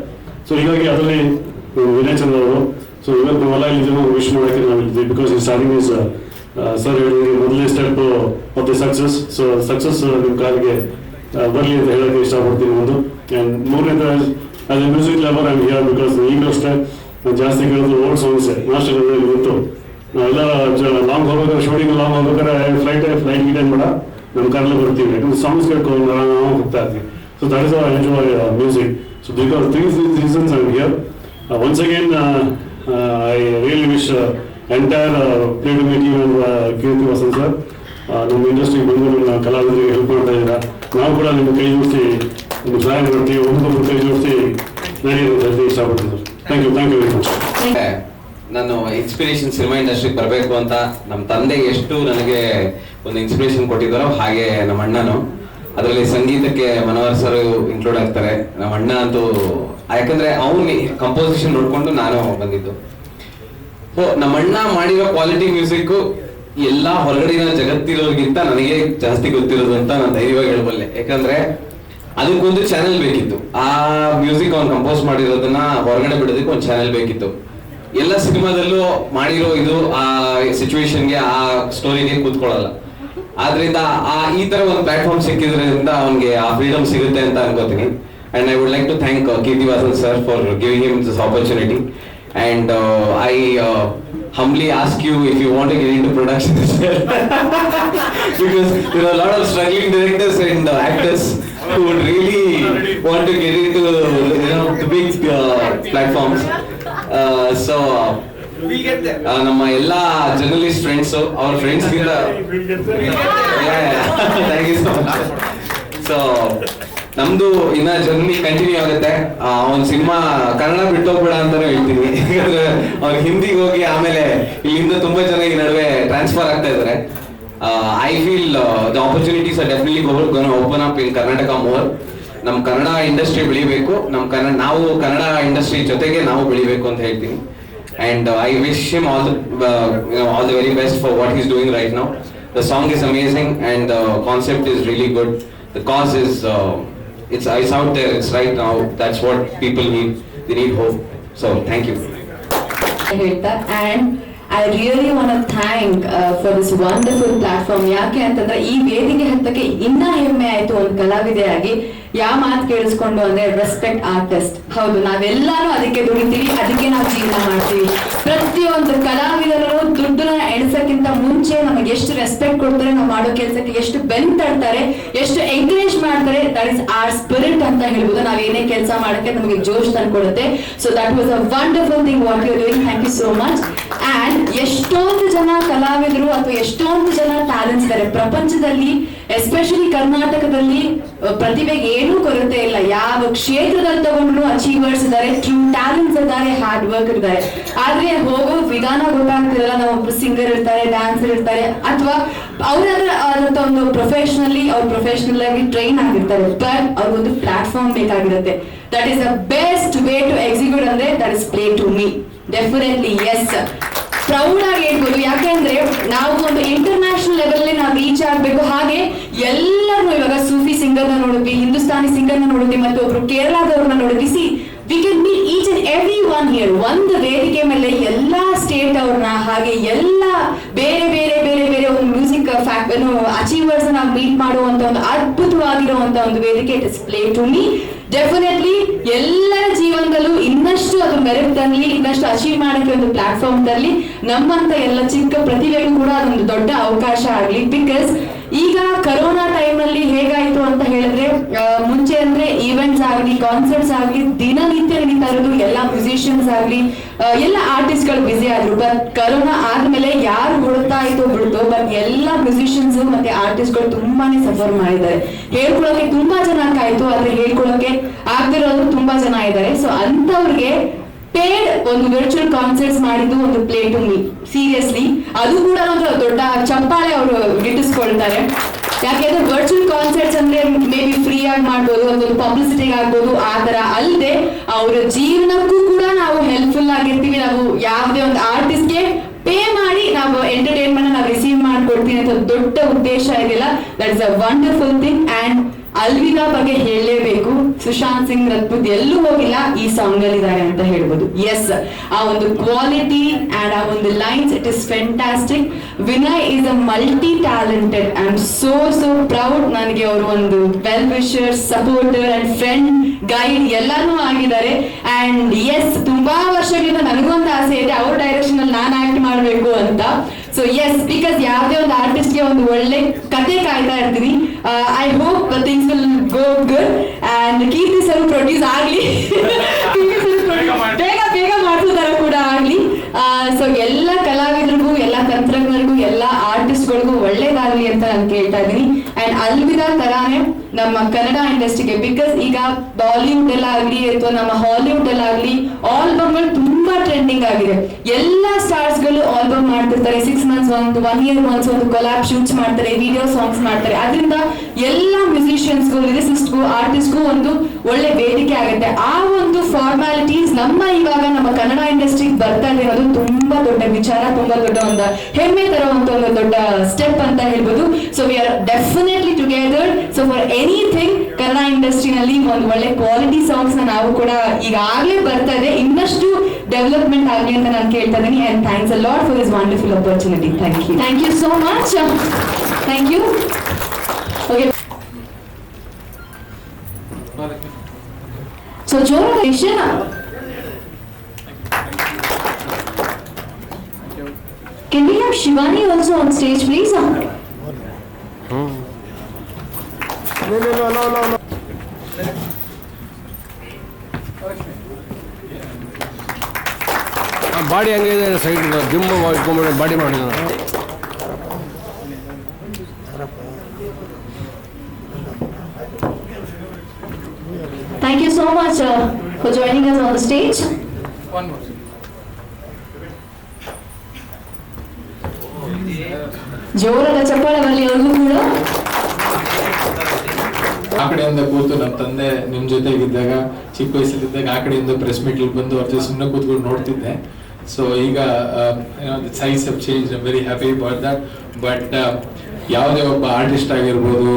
ಸೊ ಹೀಗಾಗಿ ಅದರಲ್ಲಿ ವಿನಯ್ ಚಂದ್ರ ಅವರು. ಸೊ ಇವತ್ತು ನಾವೆಲ್ಲ ಇಲ್ಲಿದ್ದೀವಿ ವಿಶ್ ಮಾಡೋಕ್ಕೆ ನಾವು ಇಲ್ಲಿದ್ದೀವಿ. ಬಿಕಾಸ್ ಈ ಸ್ಟಾರ್ಟಿಂಗ್ ಇಸ್ ಸರ್ ಹೇಳಿದ್ರೆ ಮೊದಲನೇ step of the success. So success ನಿಮ್ಮ ಕಾಲಿಗೆ ಬರಲಿ ಅಂತ ಹೇಳೋಕ್ಕೆ ಇಷ್ಟಪಡ್ತೀನಿ ಒಂದು. ಆ್ಯಂಡ್ ಮೂರನೇದು, as A music lover I am here because ಈಗಲೂ ಅಷ್ಟೇ ಜಾಸ್ತಿ ಕೇಳೋದು ಓಲ್ಡ್ ಸಾಂಗ್ಸ್. ಮಾಸ್ಟರ್ ಇವತ್ತು ನಾವೆಲ್ಲ ಲಾಂಗ್ ಹೋಗ್ಬೇಕಾದ್ರೆ ಶೂಟಿಂಗ್ ಲಾಂಗ್ ಹೋಗ್ಬೇಕಾದ್ರೆ ಫ್ಲೈಟ್ ಗೀಟೇನ್ ಬೇಡ ನಮ್ಮ ಕಾರಲ್ಲಿ ಬರ್ತೀವಿ, ಯಾಕಂದ್ರೆ ಸಾಂಗ್ಸ್ ಕೇಳ್ಕೊಂಡು ನಾವು ಹೋಗ್ತಾ ಇರ್ತೀವಿ. So that is I enjoy music. So because these reasons I'm here. Once again, I really wish entire Play To Me team and Keerthi Vasan sir ನಮ್ಮ ಇಂಡಸ್ಟ್ರಿಗೆ ಬಂದು ನಮ್ಮ ಕಲಾವಿದರಿಗೆ ಹೆಲ್ಪ್ ಮಾಡ್ತಾ ಇದ್ದೀರಾ. ನಾವು ಕೂಡ ನಿಮ್ಮ ಕೈ ಜೋಡಿಸಿ ನಿಮ್ಮ ಸಹಾಯ ಮಾಡ್ತೀವಿ, ಒಬ್ಬೊಬ್ಬರು ಕೈ ಜೋಡಿಸಿ ನಡೆಯೋದು ಇಷ್ಟಪಡ್ತೀನಿ sir. Thank you very much. ನಾನು ಇನ್ಸ್ಪಿರೇಷನ್ ಸಿನಿಮಾ ಇಂಡಸ್ಟ್ರಿಗೆ ಬರಬೇಕು ಅಂತ ನಮ್ಮ ತಂದೆ ಎಷ್ಟು ನನಗೆ ಒಂದು ಇನ್ಸ್ಪಿರೇಷನ್ ಕೊಟ್ಟಿದ್ದಾರೋ ಹಾಗೆ ನಮ್ಮ ಅಣ್ಣನು. ಅದರಲ್ಲಿ ಸಂಗೀತಕ್ಕೆ ಮನೋಹರ್ ಸರ್ ಇನ್ಕ್ಲೂಡ್ ಆಗ್ತಾರೆ. ನಮ್ಮ ಅಣ್ಣ ಅಂತೂ ಯಾಕಂದ್ರೆ ಅವ್ನು ಕಂಪೋಸಿಷನ್ ನೋಡ್ಕೊಂಡು ನಾನು ಬಂದಿದ್ದು. ಸೊ ನಮ್ಮ ಅಣ್ಣ ಮಾಡಿರೋ ಕ್ವಾಲಿಟಿ ಮ್ಯೂಸಿಕ್ ಎಲ್ಲ ಹೊರಗಡೆನ ಜಗತ್ತಿರೋರ್ಗಿಂತ ನನಗೆ ಜಾಸ್ತಿ ಗೊತ್ತಿರೋದು ಅಂತ ನಾನು ಧೈರ್ಯವಾಗಿ ಹೇಳಬಲ್ಲೆ. ಯಾಕಂದ್ರೆ ಅದಕ್ಕೊಂದು ಚಾನೆಲ್ ಬೇಕಿತ್ತು. ಆ ಮ್ಯೂಸಿಕ್ ಅವ್ನು ಕಂಪೋಸ್ ಮಾಡಿರೋದನ್ನ ಹೊರಗಡೆ ಬಿಡೋದಕ್ಕೆ ಒಂದು ಚಾನೆಲ್ ಬೇಕಿತ್ತು. ಎಲ್ಲ ಸಿನಿಮಾದಲ್ಲೂ ಮಾಡಿರೋ ಇದು ಆ ಸಿಚುವೇಶನ್ಗೆ ಆ ಸ್ಟೋರಿಗೆ ಕೂತ್ಕೊಳ್ಳಲ್ಲ. ಆದ್ರಿಂದ ಈ ತರ ಒಂದು ಪ್ಲಾಟ್ಫಾರ್ಮ್ ಸಿಕ್ಕಿದ್ರಿಂದ ಅವನಿಗೆ ಆ ಫ್ರೀಡಮ್ ಸಿಗುತ್ತೆ ಅಂತ ಅನ್ಕೋತೀನಿ. And I would like to thank Keerthi Vasan sir for giving him this opportunity. And I humbly ask you if you want to get into production as well. Because there are a lot of struggling directors and actors who would really want to get into the big platforms. So ನಮ್ಮ ಎಲ್ಲ ಜರ್ನಲಿಸ್ಟ್ ಫ್ರೆಂಡ್ಸ್ ಅವ್ರ ಫ್ರೆಂಡ್ಸ್ ಗಿಂತ thank you so much. So ನಮ್ದು ಇನ್ನ ಜರ್ನಿ ಕಂಟಿನ್ಯೂ ಆಗುತ್ತೆ. ಅವ್ನ ಸಿನಿಮಾ ಕನ್ನಡ ಬಿಟ್ಟೋಗ್ಬೇಡ ಅಂತಾನೆ ಹೇಳ್ತೀನಿ. ಯಾಕಂದ್ರೆ ಅವ್ರು ಹಿಂದಿಗೆ ಹೋಗಿ ಆಮೇಲೆ ಇಲ್ಲಿಂದ ತುಂಬಾ ಜನ ಈ ನಡುವೆ ಟ್ರಾನ್ಸ್ಫರ್ ಆಗ್ತಾ ಇದಾರೆ. I feel the opportunities are definitely gonna open up in Karnataka more. ನಮ್ಮ ಕನ್ನಡ ಇಂಡಸ್ಟ್ರಿ ಬೆಳಿಬೇಕು, ನಾವು ಕನ್ನಡ ಇಂಡಸ್ಟ್ರಿ ಜೊತೆಗೆ ನಾವು ಬೆಳಿಬೇಕು ಅಂತ ಹೇಳ್ತೀನಿ. And I wish him all the very best for what he's doing right now. The song is amazing and the concept is really good. The cause is it's out there. It's right now. That's what people need. They need hope. So thank you. And I really want to thank for this wonderful platform. ಯಾಕೆ ಅಂತಂದ್ರೆ ಈ ವೇದಿಕೆ ಹತ್ತಕ್ಕೆ ಇನ್ನ ಹೆಮ್ಮೆ ಆಯ್ತು ಒಂದು ಕಲಾವಿದೆಯಾಗಿ. ಯಾವ ಮಾತು ಕೇಳಿಸ್ಕೊಂಡು ಅಂದ್ರೆ ರೆಸ್ಪೆಕ್ಟ್ ಆರ್ಟಿಸ್ಟ್. ಹೌದು, ನಾವೆಲ್ಲಾರು ಅದಕ್ಕೆ ದುಡಿತೀವಿ, ಅದಕ್ಕೆ ನಾವು ಜೀವನ ಮಾಡ್ತೀವಿ. ಪ್ರತಿಯೊಂದು ಕಲಾವಿದರು ದುಡ್ಡನ್ನ ಎಣಿಸಕ್ಕಿಂತ ಮುಂಚೆ ನಮಗೆ ಎಷ್ಟು ರೆಸ್ಪೆಕ್ಟ್ ಕೊಡ್ತಾರೆ, ನಾವು ಮಾಡೋ ಕೆಲಸಕ್ಕೆ ಎಷ್ಟು ಬೆನ್ ತಡ್ತಾರೆ, ಎಷ್ಟು ಎಂಕರೇಜ್ ಮಾಡ್ತಾರೆ. ದಟ್ ಇಸ್ ಆರ್ ಸ್ಪಿರಿಟ್ ಅಂತ ಹೇಳ್ಬೋದು. ನಾವ್ ಏನೇ ಕೆಲಸ ಮಾಡಕ್ಕೆ ನಮಗೆ ಜೋಶ್ ತಂದ್ಕೊಡುತ್ತೆ. So that was a wonderful thing what you are doing. Thank you so much. And ಎಷ್ಟೊಂದು ಜನ ಕಲಾವಿದರು ಅಥವಾ ಎಷ್ಟೊಂದು ಜನ ಟ್ಯಾಲೆಂಟ್ಸ್ ಇದ್ದಾರೆ ಪ್ರಪಂಚದಲ್ಲಿ, ಎಸ್ಪೆಷಲಿ ಕರ್ನಾಟಕದಲ್ಲಿ. ಪ್ರತಿಭೆಗೆ ಏನೂ ಕೊರತೆ ಇಲ್ಲ. ಯಾವ ಕ್ಷೇತ್ರದಲ್ಲಿ ತಗೊಂಡ್ರು ಅಚೀವರ್ಸ್ ಇದ್ದಾರೆ, ಟ್ರೂ ಟ್ಯಾಲೆಂಟ್ಸ್ ಇದ್ದಾರೆ, ಹಾರ್ಡ್ ವರ್ಕ್ ಇದ್ದಾರೆ. ಆದ್ರೆ ಹೋಗೋ ವಿಧಾನ ಗೊತ್ತಾಗ್ತಿರಲ್ಲ. ನಾವೊಬ್ರು ಸಿಂಗರ್ ಇರ್ತಾರೆ, ಡ್ಯಾನ್ಸರ್ ಇರ್ತಾರೆ, ಅಥವಾ ಅವರಾದಂತ ಒಂದು ಪ್ರೊಫೆಷನಲ್ ಆಗಿ ಟ್ರೈನ್ ಆಗಿರ್ತಾರೆ. ಬಟ್ ಅವ್ರಿಗೊಂದು ಪ್ಲಾಟ್ಫಾರ್ಮ್ ಬೇಕಾಗಿರುತ್ತೆ. That is the best way to execute ಅಂದ್ರೆ that is play to me. Definitely yes, proud ಆಗಿ ಹೇಳ್ಬೋದು. ಯಾಕೆಂದ್ರೆ ನಾವು ಒಂದು ಇಂಟರ್ನ್ಯಾಷನಲ್ ಲೆವೆಲ್ ನಾವು ರೀಚ್ ಆಗ್ಬೇಕು. ಹಾಗೆ ಎಲ್ಲರೂ ಇವಾಗ ಸೂಫಿ ಸಿಂಗರ್ ನ ನೋಡಿದ್ವಿ, ಹಿಂದೂಸ್ತಾನಿ ಸಿಂಗರ್ ನ ನೋಡಿದ್ವಿ, ಮತ್ತೆ ಒಬ್ರು ಕೇರಳದವ್ರನ್ನ ನೋಡಿದ್ವಿ. C we can meet each and every one here. ಒಂದು ವೇದಿಕೆ ಮೇಲೆ ಎಲ್ಲಾ ಸ್ಟೇಟ್ ಅವ್ರನ್ನ, ಹಾಗೆ ಎಲ್ಲ ಬೇರೆ ಬೇರೆ ಬೇರೆ ಬೇರೆ ಒಂದು ಮ್ಯೂಸಿಕ್ ಅಚೀವರ್ಸ್ ನಾವು ಮೀಟ್ ಮಾಡುವಂತ ಒಂದು ಅದ್ಭುತವಾಗಿರುವಂತ ಒಂದು ವೇದಿಕೆ. It is play to me. Definitely ಎಲ್ಲರ ಜೀವನದಲ್ಲೂ ಇನ್ನಷ್ಟು ಅದು ಮೆರಿಟ್ ತರಲಿ, ಇನ್ನಷ್ಟು ಅಚೀವ್ ಮಾಡಕ್ಕೆ ಒಂದು ಪ್ಲಾಟ್ಫಾರ್ಮ್ ತರಲಿ. ನಮ್ಮಂತ ಎಲ್ಲ ಚಿಕ್ಕ ಪ್ರತಿಭೆಗೂ ಕೂಡ ಅದೊಂದು ದೊಡ್ಡ ಅವಕಾಶ ಆಗ್ಲಿ. ಬಿಕಾಸ್ ಈಗ ಕರೋನಾ ಟೈಮ್ ಅಲ್ಲಿ ಹೇಗಾಯ್ತು ಅಂತ ಹೇಳಿದ್ರೆ, ಮುಂಚೆ ಅಂದ್ರೆ ಈವೆಂಟ್ಸ್ ಆಗ್ಲಿ, ಕಾನ್ಸರ್ಟ್ಸ್ ಆಗ್ಲಿ, ದಿನನಿತ್ಯ ನಡೀತಾ ಇರೋದು. ಎಲ್ಲ ಮ್ಯೂಸಿಷಿಯನ್ಸ್ ಆಗ್ಲಿ, ಎಲ್ಲ ಆರ್ಟಿಸ್ಟ್ ಗಳು ಬಿಸಿ ಆದ್ರು. ಬಟ್ ಕರೋನಾ ಆದ್ಮೇಲೆ ಯಾರು ಹುಡುಕ್ತಾ ಇತ್ತು ಬಿಡ್ತು, ಬಟ್ ಎಲ್ಲ ಮ್ಯೂಸಿಷಿಯನ್ಸ್ ಮತ್ತೆ ಆರ್ಟಿಸ್ಟ್ ಗಳು ತುಂಬಾನೇ ಸಫರ್ ಮಾಡಿದ್ದಾರೆ. ಹೇಳ್ಕೊಳಕ್ಕೆ ತುಂಬಾ ಜನ ಕಾಯ್ತು, ಆದ್ರೆ ಹೇಳ್ಕೊಳಕ್ಕೆ ಆಗ್ದಿರೋರು ತುಂಬಾ ಜನ ಇದ್ದಾರೆ. ಸೊ ಅಂತವ್ರಿಗೆ ಪೇಡ್ ಒಂದು ವರ್ಚುವಲ್ ಕಾನ್ಸರ್ಟ್ಸ್ ಮಾಡಿದ್ದು ಒಂದು ಪ್ಲೇ ಟು ಮೀ. ಸೀರಿಯಸ್ಲಿ ಅದು ಕೂಡ ಒಂದು ದೊಡ್ಡ ಚಪ್ಪಾಳೆ ಅವರು ಗಿಟ್ಟಿಸ್ಕೊಳ್ತಾರೆ. ಯಾಕೆಂದ್ರೆ ವರ್ಚುವಲ್ ಕಾನ್ಸರ್ಟ್ಸ್ ಅಂದ್ರೆ ಮೇ ಬಿ ಫ್ರೀ ಆಗಿ ಮಾಡ್ಬೋದು, ಒಂದು ಪಬ್ಲಿಸಿಟಿಗೆ ಆಗ್ಬೋದು. ಆ ತರ ಅಲ್ಲದೆ ಅವರ ಜೀವನಕ್ಕೂ ಕೂಡ ನಾವು ಹೆಲ್ಪ್ಫುಲ್ ಆಗಿರ್ತೀವಿ. ನಾವು ಯಾವುದೇ ಒಂದು ಆರ್ಟಿಸ್ಟ್ಗೆ ಪೇ ಮಾಡಿ ನಾವು ಎಂಟರ್ಟೈನ್ಮೆಂಟ್ ನಾವು ರಿಸೀವ್ ಮಾಡ್ಕೊಡ್ತೀವಿ ಅಂತ ದೊಡ್ಡ ಉದ್ದೇಶ ಇದೆಯಲ್ಲ. That is a wonderful thing. And Alvida ಬಗ್ಗೆ ಹೇಳಲೇಬೇಕು. ಸುಶಾಂತ್ ಸಿಂಗ್ ರಜಪೂತ್ ಎಲ್ಲೂ ಹೋಗಿಲ್ಲ, ಈ ಸಾಂಗ್ ಅಲ್ಲಿ ಇದ್ದಾರೆ ಅಂತ ಹೇಳ್ಬೋದು. ಎಸ್, ಆ ಒಂದು ಕ್ವಾಲಿಟಿ ಅಂಡ್ ಆ ಒಂದು lines, it is fantastic. Vinay is a multi talented. I am so proud. ನನಗೆ ಅವರು ಒಂದು well wisher, supporter and friend, guide ಎಲ್ಲಾನು ಆಗಿದ್ದಾರೆ. ಅಂಡ್ ಎಸ್, ತುಂಬಾ ವರ್ಷಗಳಿಂದ ನನಗೂ ಒಂದು ಆಸೆ ಇದೆ ಅವ್ರ ಡೈರೆಕ್ಷನ್ ಅಲ್ಲಿ ನಾನು ಆಕ್ಟ್ ಮಾಡಬೇಕು ಅಂತ. ಸೊ ಎಸ್, ಬಿಕಾಸ್ ಯಾವುದೇ ಒಂದು ಆರ್ಟಿಸ್ಟ್ ಗೆ ಒಂದು ಒಳ್ಳೆ ಕತೆ ಕಾಯ್ತಾ ಇರ್ತೀನಿ. I hope things will go good and Keerthi sir produce ಆಗ್ಲಿ, ಬೇಗ ಬೇಗ ಮಾಡ್ತಿದಾರ ಕೂಡ ಆಗ್ಲಿ. ಸೊ ಎಲ್ಲ ಕಲಾವಿದರಿಗೂ, ಎಲ್ಲ ತಂತ್ರಜ್ಞರಿಗೂ, ಎಲ್ಲ ಆರ್ಟಿಸ್ಟ್ಗಳಿಗೂ ಒಳ್ಳೇದಾಗ್ಲಿ ಅಂತ ನಾನು ಕೇಳ್ತಾ ಇದ್ದೀನಿ. ಅಂಡ್ ಅಲ್ವಿದಾ ತರಾನೇ ನಮ್ಮ ಕನ್ನಡ ಇಂಡಸ್ಟ್ರಿಗೆ, ಬಿಕಾಸ್ ಈಗ ಬಾಲಿವುಡ್ ಎಲ್ಲ ಆಗ್ಲಿ ಅಥವಾ ನಮ್ಮ ಹಾಲಿವುಡ್ ಎಲ್ಲ ಆಗ್ಲಿ ಆಲ್ಬಮ್ಗಳು ತುಂಬಾ ಟ್ರೆಂಡಿಂಗ್ ಆಗಿದೆ. ಎಲ್ಲ ಸ್ಟಾರ್ಸ್ ಗಳು ಆಲ್ಬಮ್ ಮಾಡ್ತಿರ್ತಾರೆ, 6 months ಒಂದು 1 year once ಒಂದು ಕೊಲಾಬ್ ಶೂಟ್ಸ್ ಮಾಡ್ತಾರೆ, ವಿಡಿಯೋ ಸಾಂಗ್ಸ್ ಮಾಡ್ತಾರೆ. ಅದರಿಂದ ಎಲ್ಲ ಮ್ಯೂಸಿಷಿಯನ್ಸ್ಗೂ, ಲಿರಿಸಿಸ್ಟ್ಗೂ, ಆರ್ಟಿಸ್ಟ್ಗೂ ಒಂದು ಒಳ್ಳೆ ವೇದಿಕೆ ಆಗುತ್ತೆ. ಆ ಒಂದು ಫಾರ್ಮಾಲಿಟೀಸ್ ನಮ್ಮ ಇವಾಗ ನಮ್ಮ ಕನ್ನಡ ಇಂಡಸ್ಟ್ರಿಗೆ ಬರ್ತಾ ಇರೋದು ತುಂಬಾ ದೊಡ್ಡ ವಿಚಾರ, ತುಂಬಾ ದೊಡ್ಡ ಒಂದು ಹೆಮ್ಮೆ ತರುವಂತ ಒಂದು ದೊಡ್ಡ ಸ್ಟೆಪ್ ಅಂತ ಹೇಳ್ಬೋದು. So we are definitely together. So for anything Kannada ಇಂಡಸ್ಟ್ರಿನಲ್ಲಿ ಒಂದು ಒಳ್ಳೆ ಕ್ವಾಲಿಟಿ ಸಾಂಗ್ಸ್ ನಾವು ಕೂಡ ಈಗಾಗಲೇ ಬರ್ತಾ ಇದೆ, ಇನ್ನಷ್ಟು ಡೆವಲಪ್ಮೆಂಟ್ ಆಗಲಿ ಅಂತ ನಾನು ಕೇಳ್ತಾ ಇದ್ದೀನಿ. And thanks a lot for this wonderful opportunity. Thank you so much. Thank you. Okay, so ಜೋರ Can we have Shivani also on stage, please? No. Body ಹಂಗಿದೆ, ಸೈಡ್ ಜಿಮ್ ಇಟ್ಕೊಂಡ್ಬಿಟ್ಟು ಬಾಡಿ ಮಾಡಿದ. Thank you so much for joining us on the stage. One more. ಜೋರಾದ ಚಪ್ಪಾಳೆ ಬರಲಿ ಅವ್ರಿಗೂ ಕೂಡ. ಆ ಕಡೆಯಿಂದ ಕೂತು ನಮ್ಮ ತಂದೆ ನಿಮ್ ಜೊತೆಗಿದ್ದಾಗ, ಚಿಕ್ಕ ವಯಸ್ಸಲ್ಲಿದ್ದಾಗ ಆ ಕಡೆಯಿಂದ ಪ್ರೆಸ್ ಮೀಟ್ ಬಂದು ಅವ್ರ ಜೊತೆ ಸುಮ್ಮನೆ ಕೂತ್ಕೊಂಡು ನೋಡ್ತಿದ್ದೆ. ಸೊ ಈಗ size have change, I am very happy about that. But ಯಾವುದೇ ಒಬ್ಬ ಆರ್ಟಿಸ್ಟ್ ಆಗಿರ್ಬೋದು,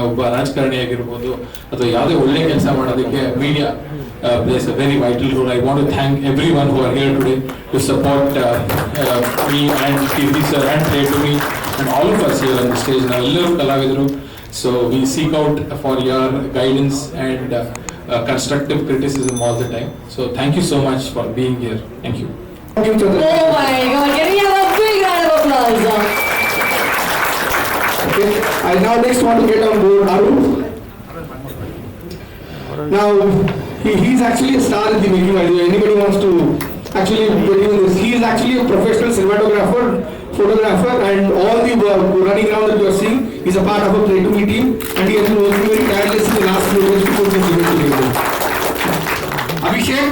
ಒಬ್ಬ ರಾಜಕಾರಣಿ ಆಗಿರ್ಬೋದು, ಅಥವಾ ಯಾವುದೇ ಒಳ್ಳೆ ಕೆಲಸ ಮಾಡೋದಕ್ಕೆ media plays a very vital role. I want to thank everyone who are here today to support me and Kirti sir and Trey to me and all of us here on the stage. Nalleru kalavidru. So we seek out for your guidance and constructive criticism all the time. So thank you so much for being here. Thank you. Oh my God, can we have a big round of applause? Okay, I now next want to get on board Arun. Now, he's actually a star in the making. By the way, anybody wants to actually get in this? He is actually a professional cinematographer, photographer, and all the running around that you are seeing is a part of a Play to Me team, and he has been working very tirelessly in the last few years to put this event together. Abhishek.